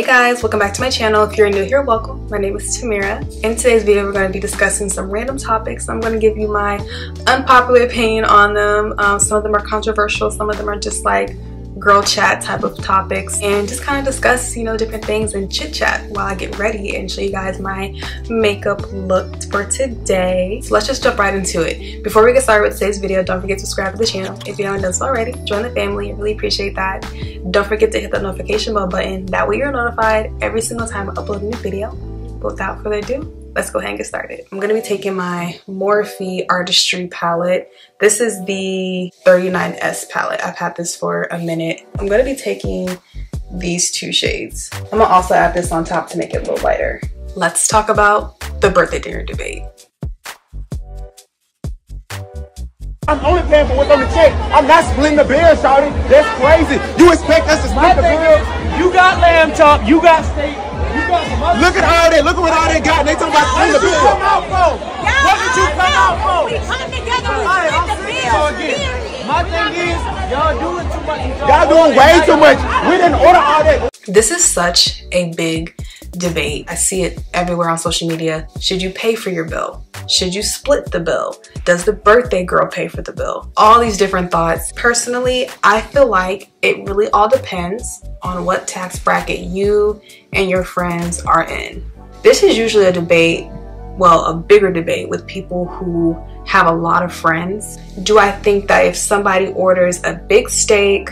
guys, welcome back to my channel. If you're new here, welcome. My name is Tamera. In today's video, we're going to be discussing some random topics. I'm going to give you my unpopular opinion on them. Some of them are controversial, some of them are just like girl chat type of topics, and just kind of discuss, you know, different things and chit chat while I get ready and show you guys my makeup look for today. So let's just jump right into it. Before we get started with today's video, don't forget to subscribe to the channel if you haven't done so already. Join the family, I really appreciate that. Don't forget to hit the notification bell button, that way you're notified every single time I upload a new video. But without further ado, let's go ahead and get started. I'm going to be taking my Morphe Artistry palette. This is the 39S palette. I've had this for a minute. I'm going to be taking these two shades. I'm going to also add this on top to make it a little lighter. Let's talk about the birthday dinner debate. I'm only paying for what's on the check. I'm not splitting the bill, shawty. That's crazy. You expect us to split the bill? You got lamb chop, you got steak. Look at all that. Look at what all they got. They talking about splitting the bill. What did you come out for? We come together, we split the bill. My thing is, y'all doing too much. Y'all doing way too much. We didn't order all that. This is such a big debate. I see it everywhere on social media. Should you pay for your bill? Should you split the bill? Does the birthday girl pay for the bill? All these different thoughts. Personally, I feel like it really all depends on what tax bracket you and your friends are in. This is usually a debate, well, a bigger debate with people who have a lot of friends. Do I think that if somebody orders a big steak,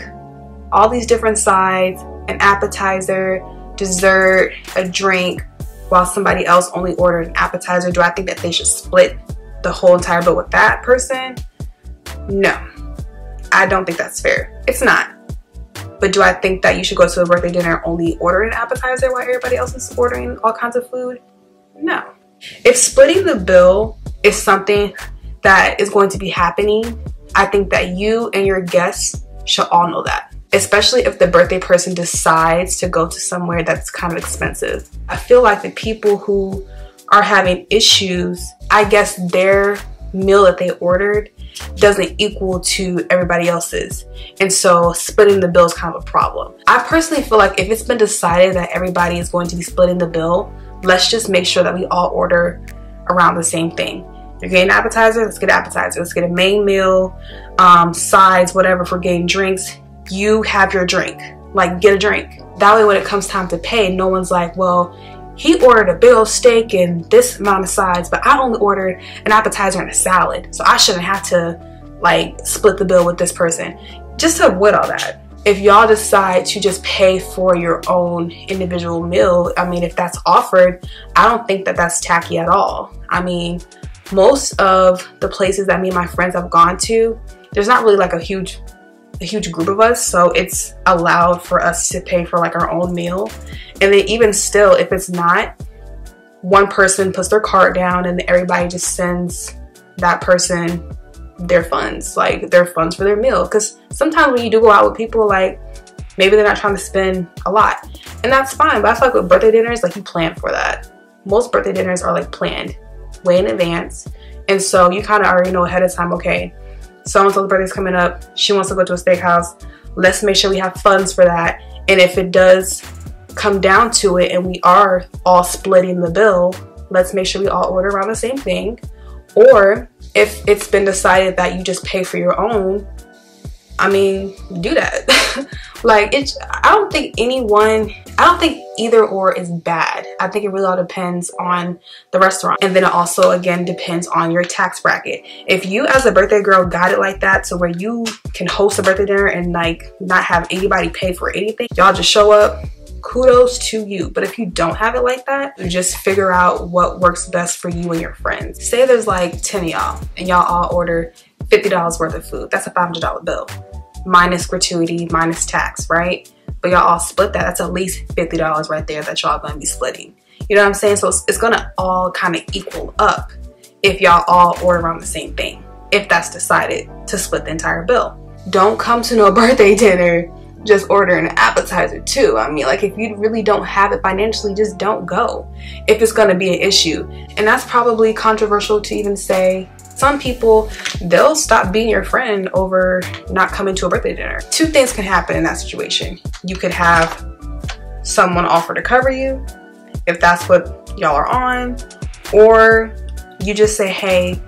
all these different sides, an appetizer, dessert, a drink, while somebody else only ordered an appetizer, do I think that they should split the whole entire bill with that person? No, I don't think that's fair. It's not. But do I think that you should go to a birthday dinner and only order an appetizer while everybody else is ordering all kinds of food? No. If splitting the bill is something that is going to be happening, I think that you and your guests should all know that. Especially if the birthday person decides to go to somewhere that's kind of expensive. I feel like the people who are having issues, I guess their meal that they ordered doesn't equal to everybody else's. And so splitting the bill is kind of a problem. I personally feel like if it's been decided that everybody is going to be splitting the bill, let's just make sure that we all order around the same thing. You're getting an appetizer, let's get an appetizer. Let's get a main meal, sides, whatever. For getting drinks, you have your drink, like get a drink. That way when it comes time to pay, no one's like, well, he ordered a big old steak and this amount of sides, but I only ordered an appetizer and a salad, so I shouldn't have to like split the bill with this person. Just to avoid all that, if y'all decide to just pay for your own individual meal, I mean, if that's offered, I don't think that that's tacky at all. I mean, most of the places that me and my friends have gone to, there's not really like a huge group of us, so it's allowed for us to pay for like our own meal. And then even still, if it's not, one person puts their card down and everybody just sends that person their funds, like their funds for their meal. Because sometimes when you do go out with people, like maybe they're not trying to spend a lot, and that's fine. But I feel like with birthday dinners, like you plan for that. Most birthday dinners are like planned way in advance, and so you kind of already know ahead of time, okay, so-and-so's birthday's coming up, she wants to go to a steakhouse, let's make sure we have funds for that. And if it does come down to it and we are all splitting the bill, let's make sure we all order around the same thing. Or if it's been decided that you just pay for your own, I mean, do that. Like, I don't think either or is bad. I think it really all depends on the restaurant. And then it also, again, depends on your tax bracket. If you as a birthday girl got it like that, so where you can host a birthday dinner and like not have anybody pay for anything, y'all just show up, kudos to you. But if you don't have it like that, you just figure out what works best for you and your friends. Say there's like 10 of y'all and y'all all order $50 worth of food. That's a $500 bill. Minus gratuity, minus tax, right? But y'all all split that. That's at least $50 right there that y'all gonna be splitting. You know what I'm saying? So it's gonna all kind of equal up if y'all all order around the same thing, if that's decided to split the entire bill. Don't come to no birthday dinner just ordering an appetizer too. I mean, like, if you really don't have it financially, just don't go if it's gonna be an issue. And that's probably controversial to even say. Some people, they'll stop being your friend over not coming to a birthday dinner. Two things can happen in that situation. You could have someone offer to cover you, if that's what y'all are on, or you just say, hey,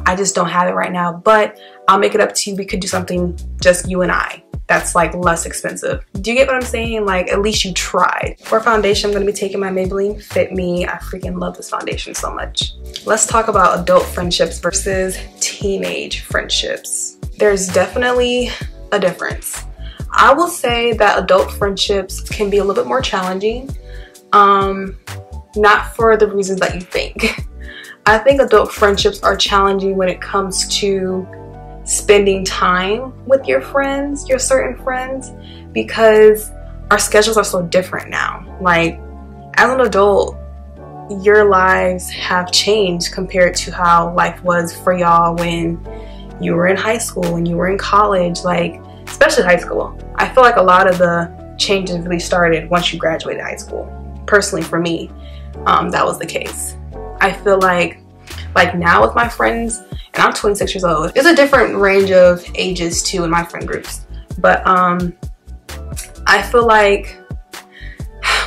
I just don't have it right now, but I'll make it up to you. We could do something just you and I. That's like less expensive. Do you get what I'm saying? Like, at least you tried. For foundation, I'm gonna be taking my Maybelline Fit Me. I freaking love this foundation so much. Let's talk about adult friendships versus teenage friendships. There's definitely a difference. I will say that adult friendships can be a little bit more challenging. Not for the reasons that you think. I think adult friendships are challenging when it comes to spending time with your friends, your certain friends, because our schedules are so different now. Like, as an adult, your lives have changed compared to how life was for y'all when you were in high school, when you were in college, like, especially high school. I feel like a lot of the changes really started once you graduated high school. Personally, for me, that was the case. I feel like now with my friends, and I'm 26 years old. There's a different range of ages too in my friend groups. But I feel like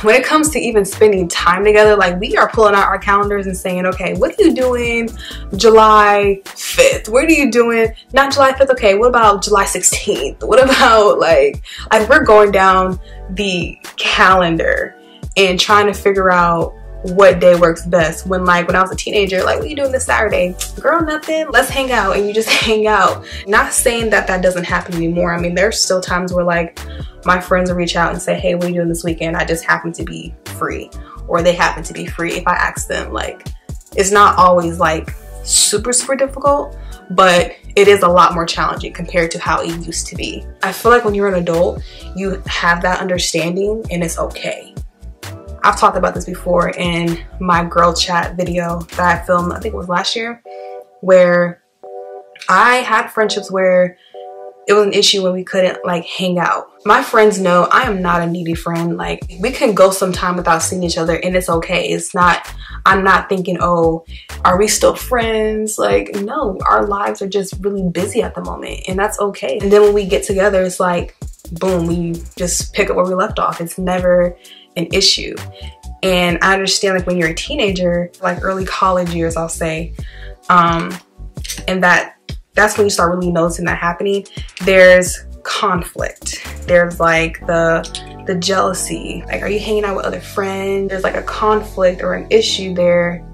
when it comes to even spending time together, like, we are pulling out our calendars and saying, okay, what are you doing July 5th? What are you doing? Not July 5th, okay, what about July 16th? What about like we're going down the calendar and trying to figure out what day works best. When I was a teenager, like, what are you doing this Saturday? Girl, nothing, let's hang out. And you just hang out. Not saying that that doesn't happen anymore. I mean, there's still times where like my friends will reach out and say, hey, what are you doing this weekend? I just happen to be free, or they happen to be free. If I ask them, like, it's not always like super difficult, but it is a lot more challenging compared to how it used to be. I feel like when you're an adult, you have that understanding and it's okay. I've talked about this before in my girl chat video that I filmed, I think it was last year, where I had friendships where it was an issue when we couldn't like hang out. My friends know I am not a needy friend. Like, we can go some time without seeing each other and it's okay. It's not, I'm not thinking, oh, are we still friends? Like, no, our lives are just really busy at the moment and that's okay. And then when we get together, it's like, boom, we just pick up where we left off. It's never an issue. And I understand, like, when you're a teenager, like early college years, I'll say, and that's when you start really noticing that happening. There's conflict. There's like the jealousy. Like, are you hanging out with other friends? There's like a conflict or an issue there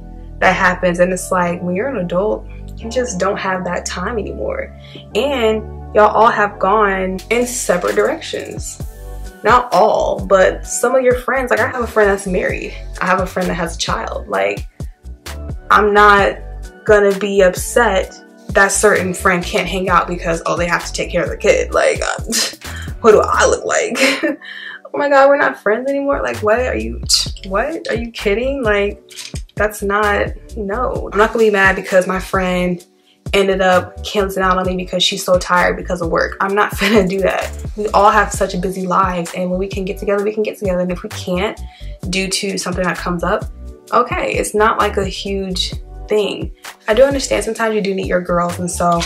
that happens, and it's like, when you're an adult, you just don't have that time anymore. And y'all all have gone in separate directions. Not all, but some of your friends. Like, I have a friend that's married. I have a friend that has a child. Like, I'm not gonna be upset that certain friend can't hang out because, oh, they have to take care of the kid. Like, what do I look like? Oh my God, we're not friends anymore? Like, what? Are you kidding? Like, that's not, no. I'm not gonna be mad because my friend ended up canceling out on me because she's so tired because of work. I'm not gonna do that. We all have such busy lives, and when we can get together, we can get together. And if we can't, due to something that comes up, okay, it's not like a huge thing. I do understand sometimes you do need your girls, and so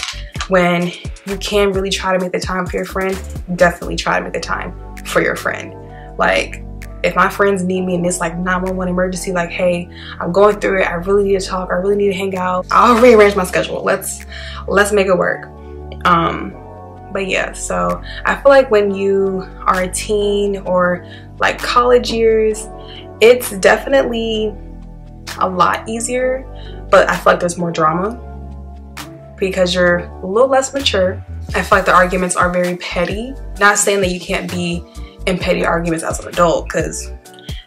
when you can really try to make the time for your friend, definitely try to make the time for your friend. Like, if my friends need me and it's like 911 emergency, like, hey, I'm going through it, I really need to talk, I really need to hang out, I'll rearrange my schedule. Let's make it work. But yeah, so I feel like when you are a teen or like college years, it's definitely a lot easier, but I feel like there's more drama because you're a little less mature. I feel like the arguments are very petty. Not saying that you can't be in petty arguments as an adult, because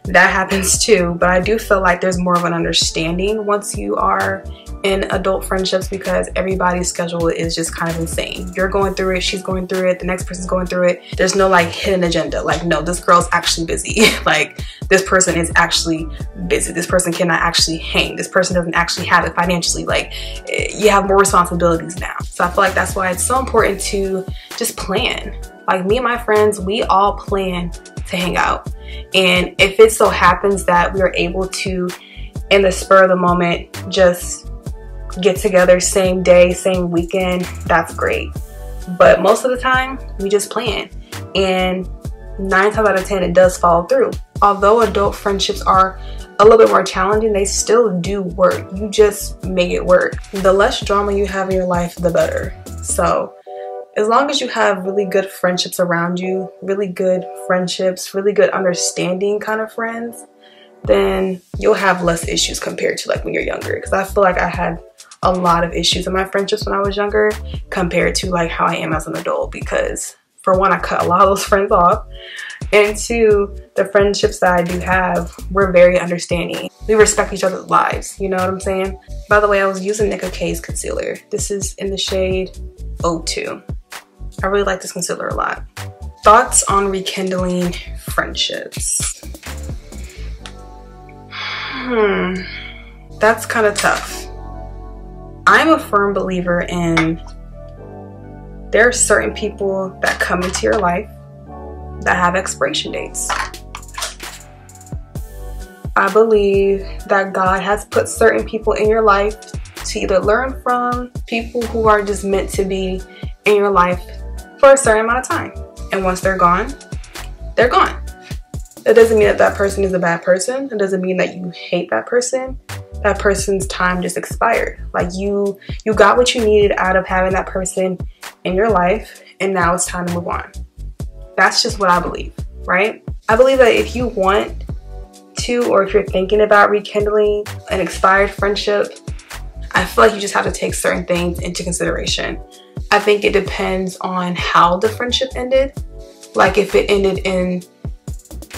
that happens too, but I do feel like there's more of an understanding once you are in adult friendships, because everybody's schedule is just kind of insane. You're going through it, she's going through it, the next person's going through it. There's no like hidden agenda, like, no, this girl's actually busy. Like, this person is actually busy, this person cannot actually hang, this person doesn't actually have it financially. Like, you have more responsibilities now. So I feel like that's why it's so important to just plan. Like, me and my friends, we all plan to hang out. And if it so happens that we are able to, in the spur of the moment, just get together same day, same weekend, that's great. But most of the time, we just plan. And 9 times out of 10, it does fall through. Although adult friendships are a little bit more challenging, they still do work. You just make it work. The less drama you have in your life, the better. So as long as you have really good friendships around you, really good friendships, really good understanding kind of friends, then you'll have less issues compared to like when you're younger. Because I feel like I had a lot of issues in my friendships when I was younger compared to like how I am as an adult, because for one, I cut a lot of those friends off, and two, the friendships that I do have, we're very understanding. We respect each other's lives, you know what I'm saying? By the way, I was using Nicka K's concealer. This is in the shade 02. I really like this concealer a lot. Thoughts on rekindling friendships? That's kind of tough. I'm a firm believer in there are certain people that come into your life that have expiration dates. I believe that God has put certain people in your life to either learn from, people who are just meant to be in your life for a certain amount of time. And once they're gone, they're gone. That doesn't mean that that person is a bad person. It doesn't mean that you hate that person. That person's time just expired. Like you got what you needed out of having that person in your life, and now it's time to move on. That's just what I believe, right? I believe that if you want to, or if you're thinking about rekindling an expired friendship, I feel like you just have to take certain things into consideration. I think it depends on how the friendship ended. Like if it ended in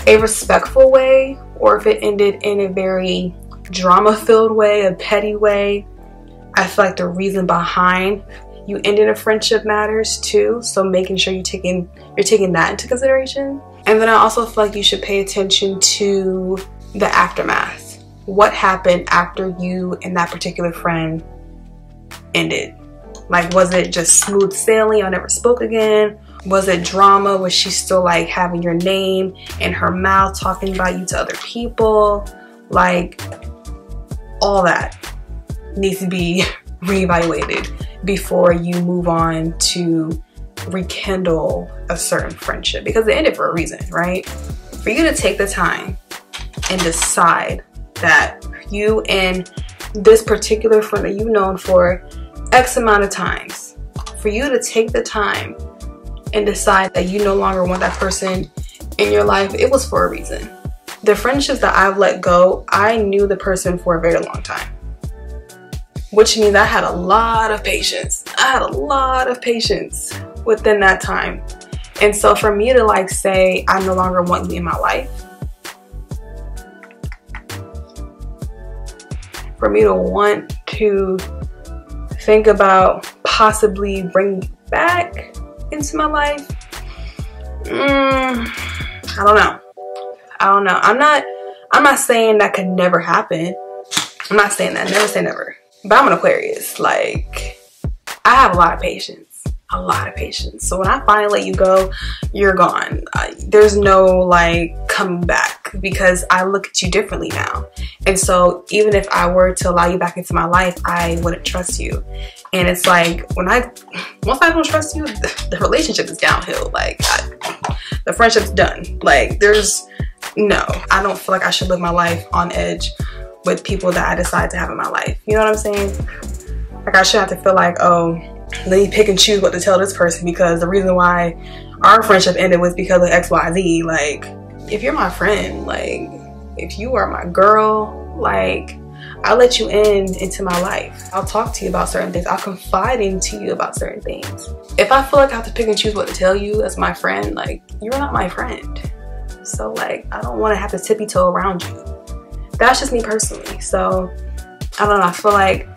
a respectful way, or if it ended in a very drama-filled way, a petty way. I feel like the reason behind you ending a friendship matters too. So making sure you're taking that into consideration. And then I also feel like you should pay attention to the aftermath. What happened after you and that particular friend ended? Like, was it just smooth sailing, y'all never spoke again? Was it drama? Was she still like having your name in her mouth, talking about you to other people? Like, all that needs to be reevaluated before you move on to rekindle a certain friendship, because it ended for a reason, right? For you to take the time and decide that you and this particular friend that you've known for X amount of times, for you to take the time and decide that you no longer want that person in your life, it was for a reason. The friendships that I've let go, I knew the person for a very long time, which means I had a lot of patience. I had a lot of patience within that time. And so for me to like say, I no longer want you in my life, for me to want to think about possibly bringing you back into my life, I don't know. I'm not saying that could never happen. I'm not saying that, never say never. But I'm an Aquarius. Like, I have a lot of patience. A lot of patience. So when I finally let you go, you're gone. There's no like coming back, because I look at you differently now. And so even if I were to allow you back into my life, I wouldn't trust you. And it's like, once I don't trust you, the relationship is downhill. Like, the friendship's done. Like, no, I don't feel like I should live my life on edge with people that I decide to have in my life. You know what I'm saying? Like, I shouldn't have to feel like, oh, let me pick and choose what to tell this person because the reason why our friendship ended was because of X, Y, Z. Like, if you're my friend, like, if you are my girl, like, I'll let you into my life. I'll talk to you about certain things. I'll confide into you about certain things. If I feel like I have to pick and choose what to tell you as my friend, like, you're not my friend. So, like, I don't want to have to tippy toe around you. That's just me personally. So, I don't know. I feel like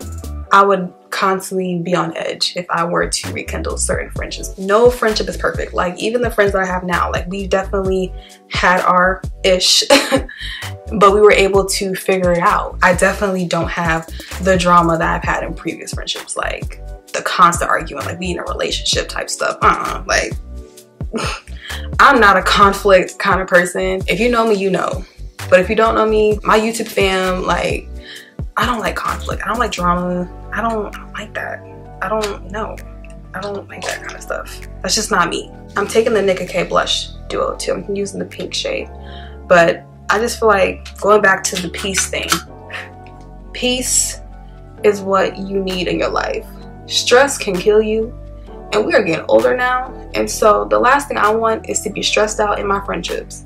I would constantly be on edge if I were to rekindle certain friendships. No friendship is perfect. Like, even the friends that I have now, like, we definitely had our ish, but we were able to figure it out. I definitely don't have the drama that I've had in previous friendships, like the constant arguing, like being in a relationship type stuff. Like, I'm not a conflict kind of person. If you know me, you know. But if you don't know me, my YouTube fam, like, I don't like conflict. I don't like drama. I don't like that. I don't like that kind of stuff. That's just not me. I'm taking the Nicka K blush duo too. I'm using the pink shade. But I just feel like going back to the peace thing. Peace is what you need in your life. Stress can kill you, and we are getting older now, and so the last thing I want is to be stressed out in my friendships.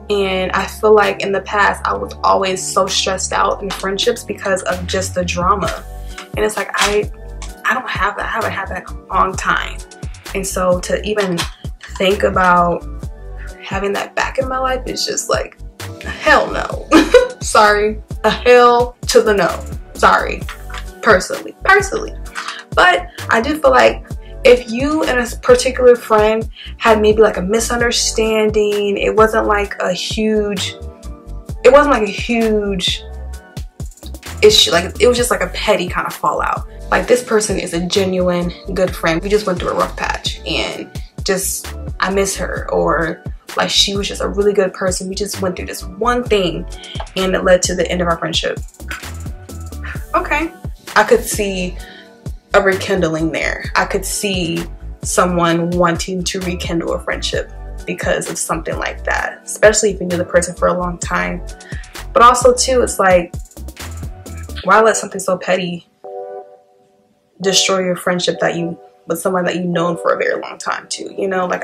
And I feel like in the past I was always so stressed out in friendships because of just the drama, and it's like I don't have that. I haven't had that in a long time. And so to even think about having that back in my life is just like, hell no. Sorry, a hell to the no. Sorry, personally. But I do feel like if you and a particular friend had maybe like a misunderstanding, it wasn't like a huge issue, like it was just like a petty kind of fallout. Like this person is a genuine good friend. We just went through a rough patch and just I miss her, or like she was just a really good person. We just went through this one thing and it led to the end of our friendship. Okay, I could see a rekindling there. I could see someone wanting to rekindle a friendship because of something like that, especially if you knew the person for a long time. But also too, it's like, why let something so petty destroy your friendship that you with someone that you've known for a very long time too? You know, like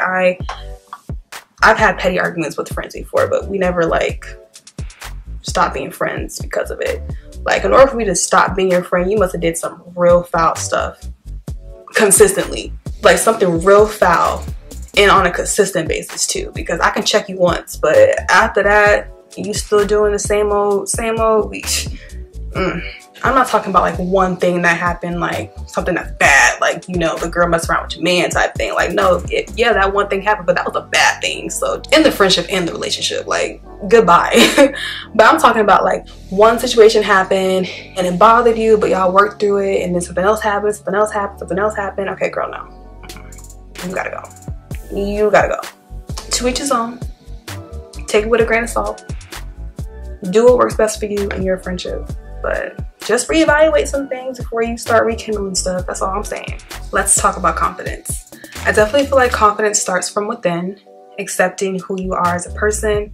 I've had petty arguments with friends before, but we never like stopped being friends because of it. Like in order for me to stop being your friend, you must have did some real foul stuff consistently, like something real foul and on a consistent basis too, because I can check you once, but after that you still doing the same old I'm not talking about like one thing that happened, like something that's bad, like, you know, the girl messed around with your man type thing. Like, no, yeah, that one thing happened, but that was a bad thing. So in the friendship and the relationship, like, goodbye. But I'm talking about like one situation happened and it bothered you, but y'all worked through it, and then something else happened, something else happened. Okay, girl, no. You gotta go. You gotta go. To each his own. Take it with a grain of salt. Do what works best for you and your friendship. But just reevaluate some things before you start rekindling stuff. That's all I'm saying. Let's talk about confidence. I definitely feel like confidence starts from within, accepting who you are as a person,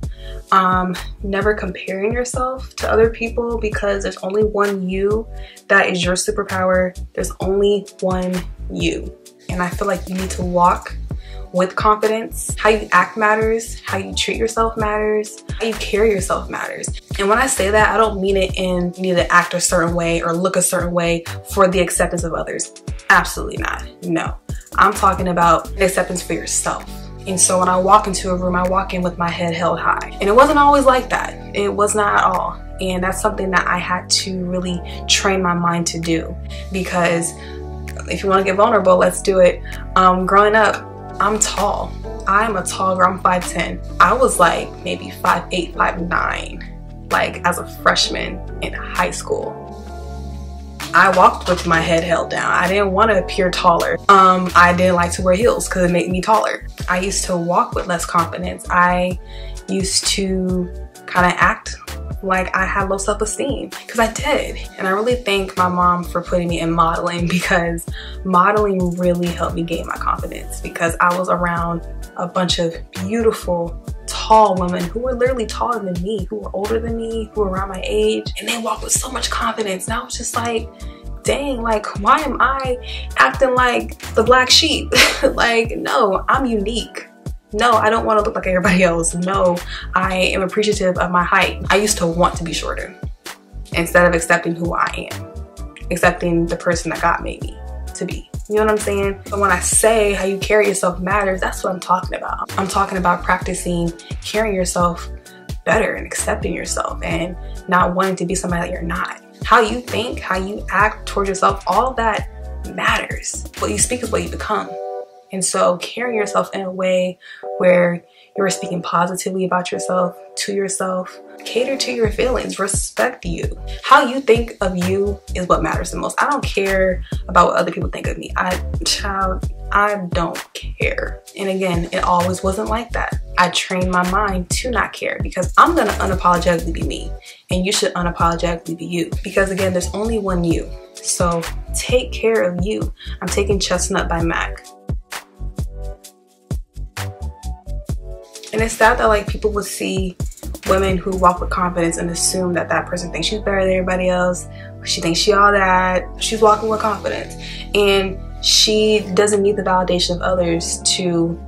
never comparing yourself to other people, because there's only one you. That is your superpower. There's only one you. And I feel like you need to walk with confidence. How you act matters, how you treat yourself matters, how you carry yourself matters. And when I say that, I don't mean it in you need to act a certain way or look a certain way for the acceptance of others. Absolutely not. No. I'm talking about acceptance for yourself. And so when I walk into a room, I walk in with my head held high. And it wasn't always like that. It was not at all. And that's something that I had to really train my mind to do. Because if you want to get vulnerable, let's do it. Growing up, I'm tall. I'm a tall girl. I'm 5'10". I was like maybe 5'8", 5'9", like as a freshman in high school. I walked with my head held down. I didn't want to appear taller. I didn't like to wear heels because it made me taller. I used to walk with less confidence. I used to kind of act like I had low self-esteem, because I did. And I really thank my mom for putting me in modeling, because modeling really helped me gain my confidence, because I was around a bunch of beautiful, tall women who were literally taller than me, who were older than me, who were around my age, and they walked with so much confidence. And I was just like, dang, like, why am I acting like the black sheep? Like, no, I'm unique. No, I don't want to look like everybody else. No, I am appreciative of my height. I used to want to be shorter instead of accepting who I am, accepting the person that God made me to be. You know what I'm saying? So when I say how you carry yourself matters, that's what I'm talking about. I'm talking about practicing carrying yourself better and accepting yourself and not wanting to be somebody that you're not. How you think, how you act towards yourself, all of that matters. What you speak is what you become. And so carrying yourself in a way where you're speaking positively about yourself, to yourself, cater to your feelings, respect you. How you think of you is what matters the most. I don't care about what other people think of me. I don't care. And again, it always wasn't like that. I trained my mind to not care, because I'm gonna unapologetically be me, and you should unapologetically be you. Because again, there's only one you. So take care of you. I'm taking Chestnut by Mac. And it's sad that like people would see women who walk with confidence and assume that that person thinks she's better than everybody else. She thinks she all that. She's walking with confidence. And she doesn't need the validation of others to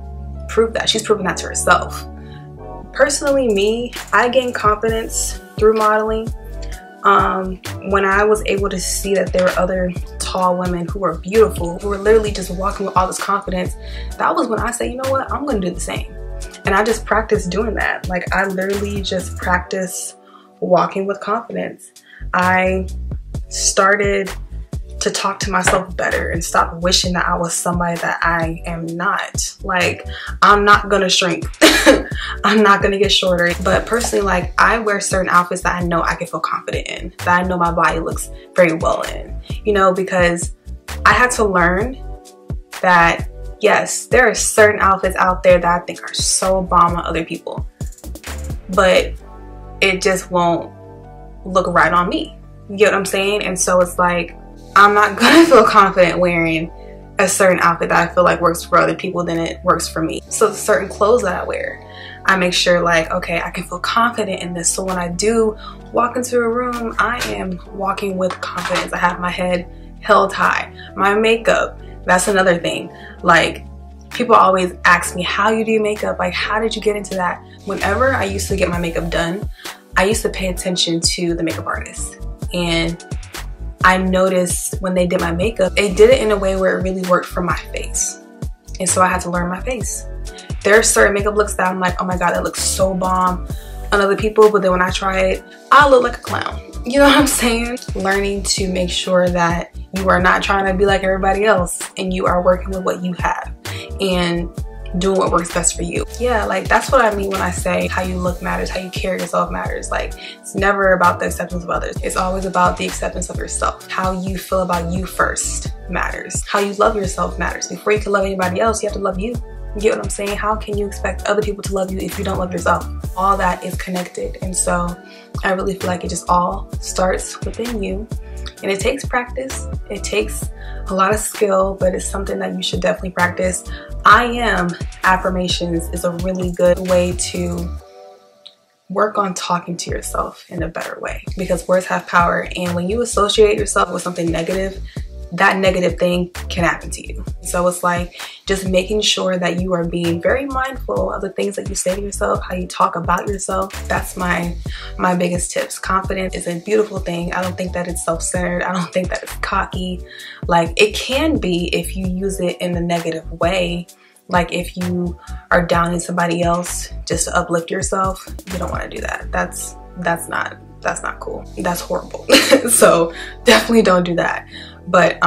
prove that. She's proven that to herself. Personally, me, I gained confidence through modeling. When I was able to see that there were other tall women who were beautiful, who were literally just walking with all this confidence, that was when I said, you know what, I'm gonna do the same. And I just practiced doing that. Like, I literally just practiced walking with confidence. I started to talk to myself better and stop wishing that I was somebody that I am not. Like, I'm not gonna shrink. I'm not gonna get shorter. But personally, like, I wear certain outfits that I know I can feel confident in, that I know my body looks very well in, you know, because I had to learn that yes, there are certain outfits out there that I think are so bomb on other people, but it just won't look right on me. You get what I'm saying? And so it's like, I'm not gonna feel confident wearing a certain outfit that I feel like works for other people than it works for me. So certain clothes that I wear, I make sure like, okay, I can feel confident in this. So when I do walk into a room, I am walking with confidence. I have my head held high. My makeup, that's another thing. Like, people always ask me, how you do your makeup? Like, how did you get into that? Whenever I used to get my makeup done, I used to pay attention to the makeup artist. And I noticed when they did my makeup, they did it in a way where it really worked for my face. And so I had to learn my face. There are certain makeup looks that I'm like, oh my God, that looks so bomb on other people. But then when I try it, I look like a clown. You know what I'm saying? Learning to make sure that you are not trying to be like everybody else and you are working with what you have and doing what works best for you. Yeah, like, that's what I mean when I say how you look matters, how you carry yourself matters. Like, it's never about the acceptance of others. It's always about the acceptance of yourself. How you feel about you first matters. How you love yourself matters. Before you can love anybody else, you have to love you. You get what I'm saying? How can you expect other people to love you if you don't love yourself? All that is connected. And so I really feel like it just all starts within you. And it takes practice. It takes a lot of skill, but it's something that you should definitely practice. I am affirmations is a really good way to work on talking to yourself in a better way, because words have power. And when you associate yourself with something negative, that negative thing can happen to you. So it's like just making sure that you are being very mindful of the things that you say to yourself, how you talk about yourself. That's my biggest tips. Confidence is a beautiful thing. I don't think that it's self-centered. I don't think that it's cocky. Like, it can be if you use it in a negative way. Like, if you are downing somebody else just to uplift yourself, you don't want to do that. That's not cool. That's horrible. So definitely don't do that. But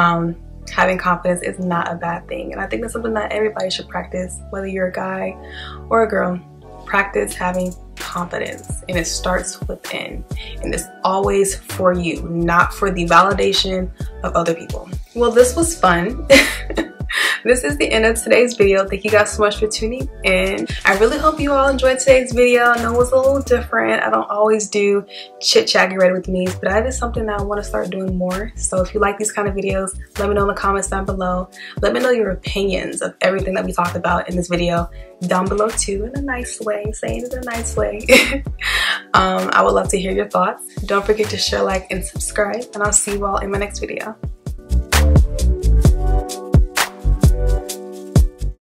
having confidence is not a bad thing. And I think that's something that everybody should practice, whether you're a guy or a girl. Practice having confidence, and it starts within. And it's always for you, not for the validation of other people. Well, this was fun. This is the end of today's video. Thank you guys so much for tuning in. I really hope you all enjoyed today's video. I know it was a little different. I don't always do chit-chat get ready with me, but that is something that I want to start doing more. So if you like these kind of videos, let me know in the comments down below. Let me know your opinions of everything that we talked about in this video down below too, in a nice way, saying it in a nice way. I would love to hear your thoughts. Don't forget to share, like, and subscribe, and I'll see you all in my next video.